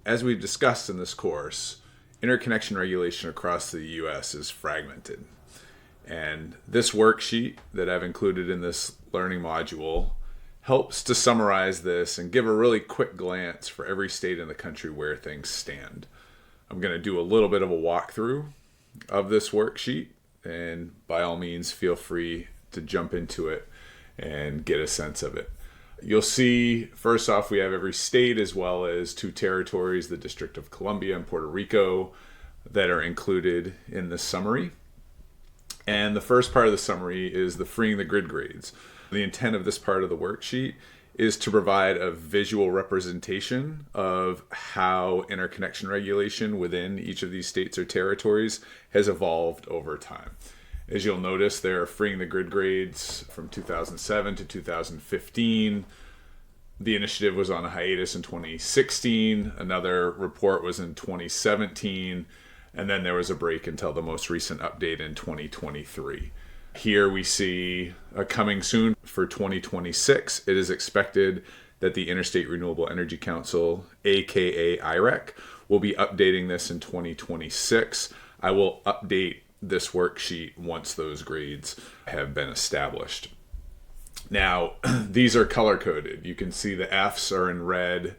As we've discussed in this course, interconnection regulation across the U.S. is fragmented. And this worksheet that I've included in this learning module helps to summarize this and give a really quick glance for every state in the country where things stand. I'm going to do a little bit of a walkthrough of this worksheet, and by all means, feel free to jump into it and get a sense of it. You'll see, first off, we have every state as well as two territories, the District of Columbia and Puerto Rico, that are included in this summary. And the first part of the summary is the freeing the grid grades. The intent of this part of the worksheet is to provide a visual representation of how interconnection regulation within each of these states or territories has evolved over time. As you'll notice, there are freeing the grid grades from 2007 to 2015. The initiative was on a hiatus in 2016. Another report was in 2017. And then there was a break until the most recent update in 2023. Here we see a coming soon for 2026. It is expected that the Interstate Renewable Energy Council, aka IREC, will be updating this in 2026. I will update this worksheet once those grades have been established. Now, these are color coded. You can see the F's are in red,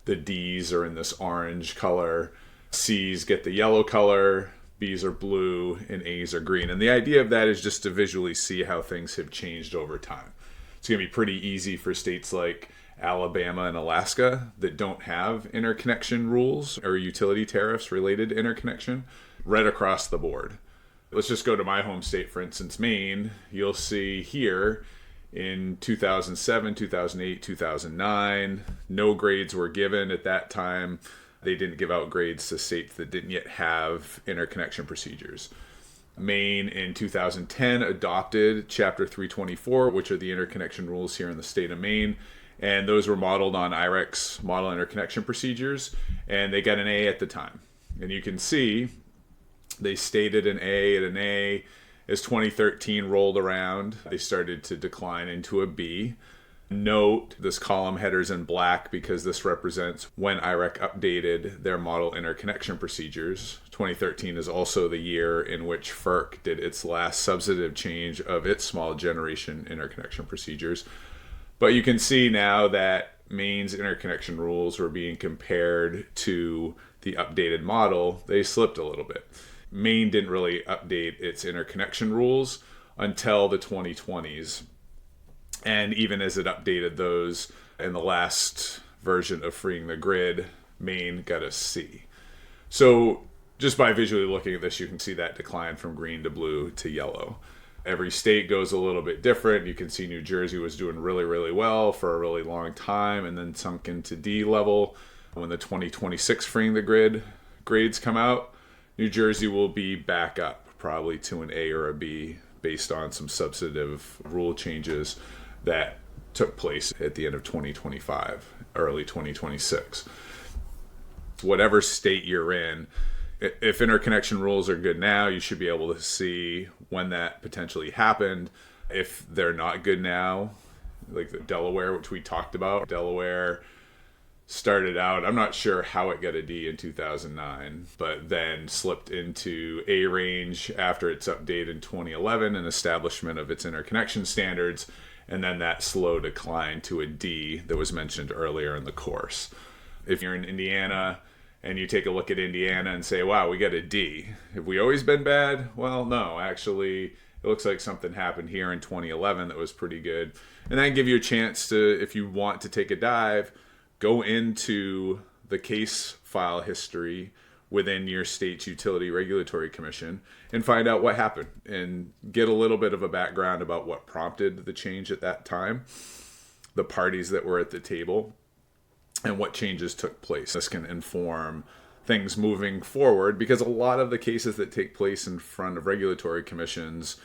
the D's are in this orange color, C's get the yellow color, B's are blue, and A's are green. And the idea of that is just to visually see how things have changed over time. It's going to be pretty easy for states like Alabama and Alaska that don't have interconnection rules or utility tariffs related to interconnection, right across the board. Let's just go to my home state, for instance, Maine. You'll see here in 2007, 2008, 2009, no grades were given at that time. They didn't give out grades to states that didn't yet have interconnection procedures. Maine in 2010 adopted Chapter 324, which are the interconnection rules here in the state of Maine. And those were modeled on IREC's model interconnection procedures. And they got an A at the time. And you can see they stated an A at an A. As 2013 rolled around, they started to decline into a B. Note this column header's in black because this represents when IREC updated their model interconnection procedures. 2013 is also the year in which FERC did its last substantive change of its small generation interconnection procedures. But you can see now that Maine's interconnection rules were being compared to the updated model. They slipped a little bit. Maine didn't really update its interconnection rules until the 2020s. And even as it updated those in the last version of Freeing the Grid, Maine got a C. So just by visually looking at this, you can see that decline from green to blue to yellow. Every state goes a little bit different. You can see New Jersey was doing really, really well for a really long time and then sunk into D level. When the 2026 Freeing the Grid grades come out, New Jersey will be back up probably to an A or a B based on some substantive rule changes that took place at the end of 2025, early 2026. Whatever state you're in, if interconnection rules are good now, you should be able to see when that potentially happened. If they're not good now, like the Delaware, which we talked about, Delaware started out, I'm not sure how it got a D in 2009, but then slipped into A range after its update in 2011 and establishment of its interconnection standards, and then that slow decline to a D that was mentioned earlier in the course. If you're in Indiana and you take a look at Indiana and say, wow, we got a D. Have we always been bad? Well, no, actually, it looks like something happened here in 2011 that was pretty good. And then give you a chance to, if you want to take a dive, go into the case file history within your state's Utility Regulatory Commission and find out what happened and get a little bit of a background about what prompted the change at that time, the parties that were at the table, and what changes took place. This can inform things moving forward because a lot of the cases that take place in front of regulatory commissions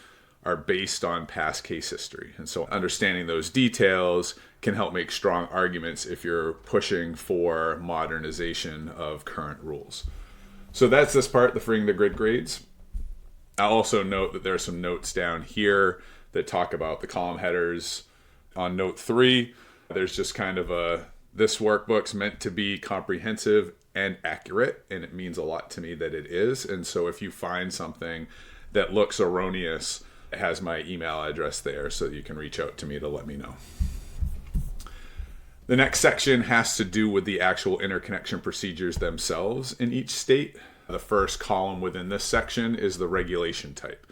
are based on past case history. And so understanding those details can help make strong arguments if you're pushing for modernization of current rules. So that's this part, the freeing the grid grades. I'll also note that there are some notes down here that talk about the column headers. On note 3, there's just kind of this workbook's meant to be comprehensive and accurate, and it means a lot to me that it is. And so if you find something that looks erroneous, it has my email address there so you can reach out to me to let me know. The next section has to do with the actual interconnection procedures themselves in each state. The first column within this section is the regulation type.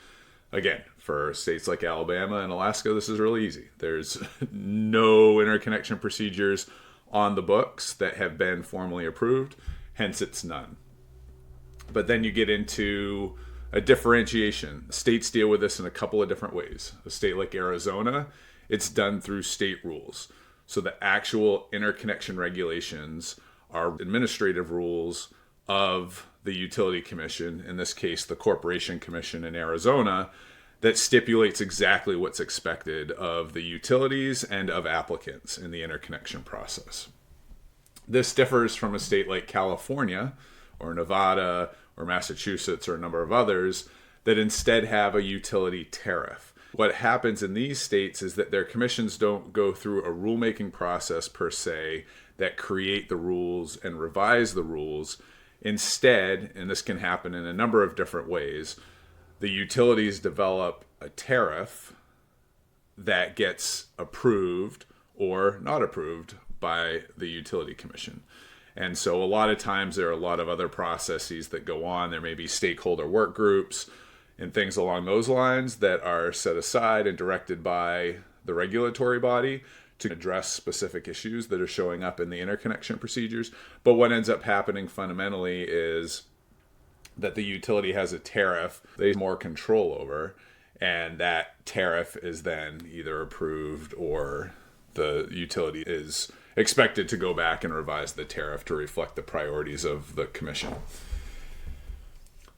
Again, for states like Alabama and Alaska, this is really easy. There's no interconnection procedures on the books that have been formally approved, hence it's none. But then you get into a differentiation. States deal with this in a couple of different ways. A state like Arizona, it's done through state rules. So the actual interconnection regulations are administrative rules of the Utility Commission, in this case the Corporation Commission in Arizona, that stipulates exactly what's expected of the utilities and of applicants in the interconnection process. This differs from a state like California or Nevada or Massachusetts or a number of others that instead have a utility tariff. What happens in these states is that their commissions don't go through a rulemaking process per se that create the rules and revise the rules. Instead, and this can happen in a number of different ways, the utilities develop a tariff that gets approved or not approved by the Utility Commission. And so a lot of times there are a lot of other processes that go on. There may be stakeholder work groups and things along those lines that are set aside and directed by the regulatory body to address specific issues that are showing up in the interconnection procedures. But what ends up happening fundamentally is that the utility has a tariff they have more control over, and that tariff is then either approved or the utility is expected to go back and revise the tariff to reflect the priorities of the commission.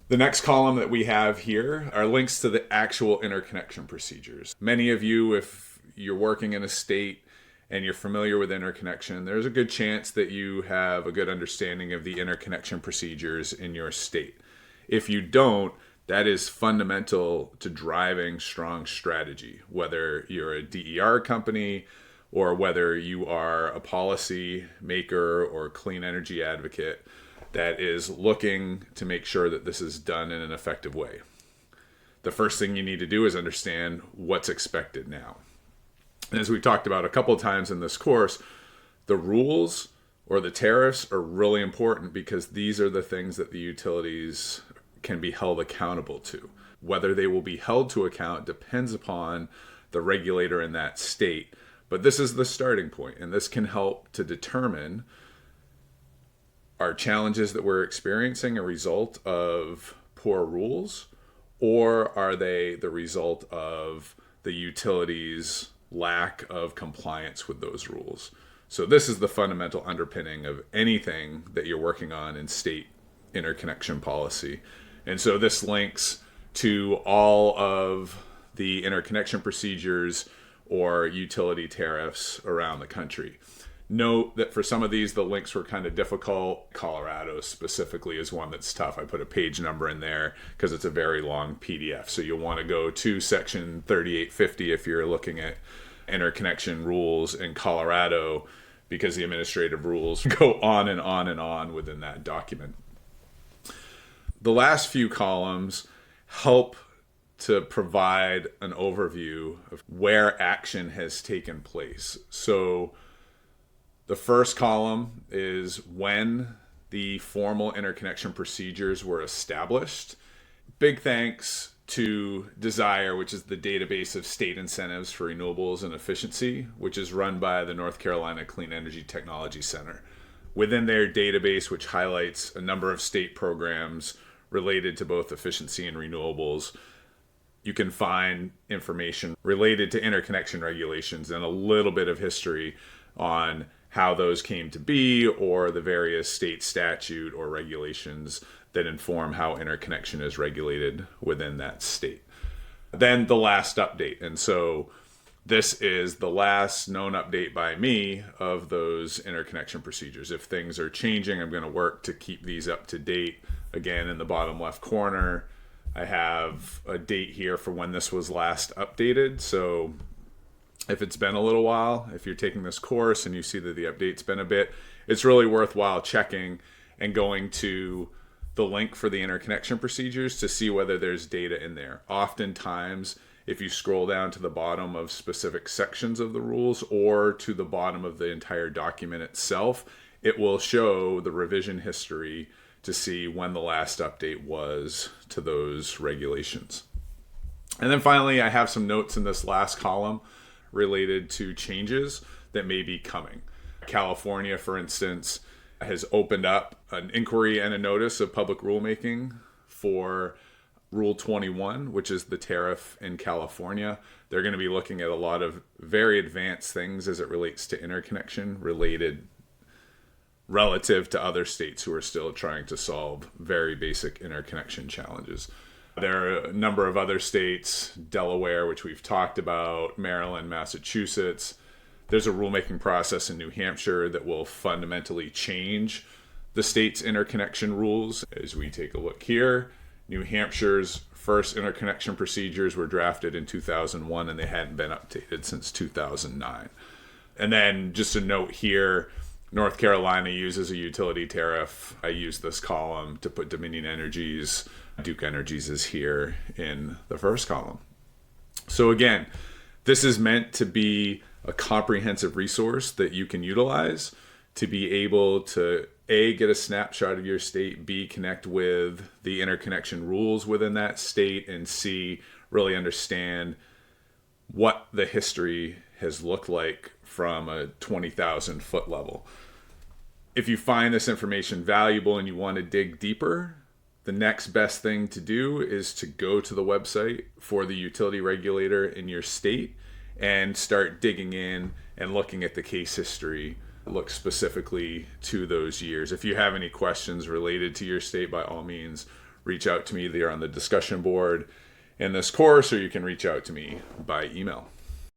The next column that we have here are links to the actual interconnection procedures. Many of you, if you're working in a state and you're familiar with interconnection, there's a good chance that you have a good understanding of the interconnection procedures in your state. If you don't, that is fundamental to driving strong strategy, whether you're a DER company or whether you are a policy maker or clean energy advocate that is looking to make sure that this is done in an effective way. The first thing you need to do is understand what's expected now. And as we've talked about a couple of times in this course, the rules or the tariffs are really important because these are the things that the utilities can be held accountable to. Whether they will be held to account depends upon the regulator in that state. But this is the starting point, and this can help to determine, are challenges that we're experiencing a result of poor rules, or are they the result of the utilities' lack of compliance with those rules? So this is the fundamental underpinning of anything that you're working on in state interconnection policy. And so this links to all of the interconnection procedures or utility tariffs around the country. Note that for some of these, the links were kind of difficult. Colorado specifically is one that's tough. I put a page number in there because it's a very long PDF. So you'll want to go to section 3850 if you're looking at interconnection rules in Colorado, because the administrative rules go on and on and on within that document. The last few columns help to provide an overview of where action has taken place. So the first column is when the formal interconnection procedures were established. Big thanks to Desire, which is the database of state incentives for renewables and efficiency, which is run by the North Carolina Clean Energy Technology Center. Within their database, which highlights a number of state programs related to both efficiency and renewables, you can find information related to interconnection regulations and a little bit of history on how those came to be, or the various state statute or regulations that inform how interconnection is regulated within that state. Then the last update. And so this is the last known update by me of those interconnection procedures. If things are changing, I'm going to work to keep these up to date. Again, in the bottom left corner, I have a date here for when this was last updated. So if it's been a little while, if you're taking this course and you see that the update's been a bit, it's really worthwhile checking and going to the link for the interconnection procedures to see whether there's data in there. Oftentimes, if you scroll down to the bottom of specific sections of the rules or to the bottom of the entire document itself, it will show the revision history to see when the last update was to those regulations. And then finally, I have some notes in this last column related to changes that may be coming. California, for instance, has opened up an inquiry and a notice of public rulemaking for Rule 21, which is the tariff in California. They're going to be looking at a lot of very advanced things as it relates to interconnection related relative to other states who are still trying to solve very basic interconnection challenges. There are a number of other states, Delaware, which we've talked about, Maryland, Massachusetts. There's a rulemaking process in New Hampshire that will fundamentally change the state's interconnection rules. As we take a look here, New Hampshire's first interconnection procedures were drafted in 2001 and they hadn't been updated since 2009. And then just a note here, North Carolina uses a utility tariff. I use this column to put Dominion Energy's. Duke Energy's is here in the first column. So again, this is meant to be a comprehensive resource that you can utilize to be able to A, get a snapshot of your state, B, connect with the interconnection rules within that state, and C, really understand what the history has looked like from a 20,000 foot level. If you find this information valuable and you want to dig deeper, the next best thing to do is to go to the website for the utility regulator in your state and start digging in and looking at the case history. Look specifically to those years. If you have any questions related to your state, by all means, reach out to me. They're on the discussion board in this course, or you can reach out to me by email.